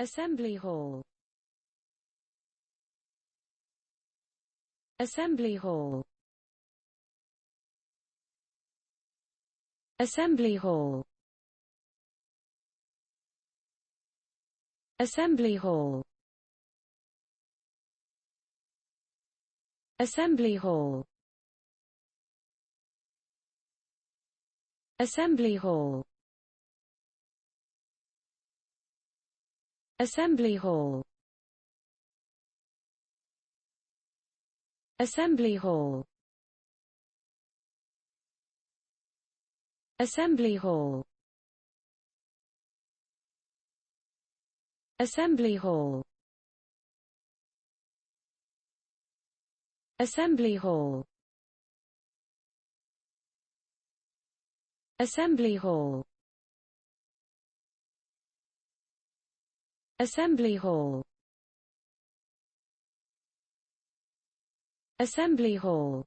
Assembly hall. Assembly hall. Assembly hall. Assembly hall. Assembly hall. Assembly hall. Assembly hall. Assembly hall. Assembly hall. Assembly hall. Assembly hall. Assembly hall. Assembly hall. Assembly hall.